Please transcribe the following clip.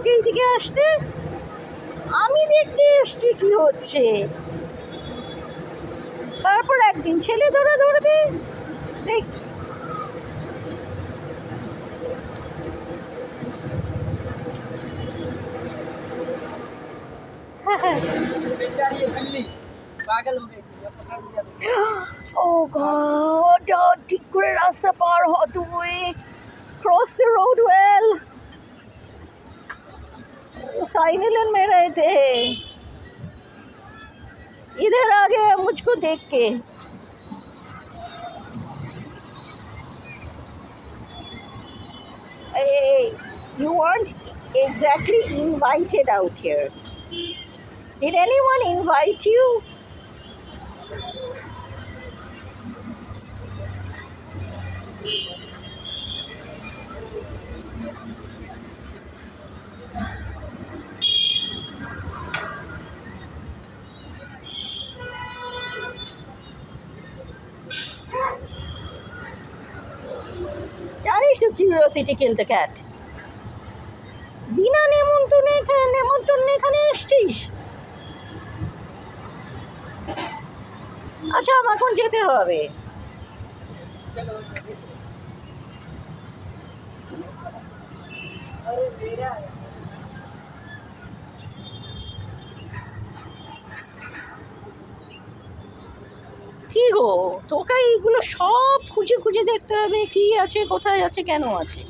তোকে এইদিকে আসতে? আমি দেখতে এসছি কি হচ্ছে, তারপর একদিন ছেলে ধরে ধরবে। দেখ ও গড, ঠিক করে রাস্তা পার হ তুই। Cross the road well. साइनिलन में रहे थे, इधर आ गए मुझको देख के। Hey, you weren't exactly invited out here. Did anyone invite you? জানিস তো কিউরিওসিটি কিল দ্য ক্যাট। বিনা নেমন্তন্নে এখানে এসছিস? আচ্ছা, আমার এখন যেতে হবে। কি গো, তোকে এইগুলো সব খুঁজে খুঁজে দেখতে হবে, কি আছে, কোথায় আছে, কেন আছে।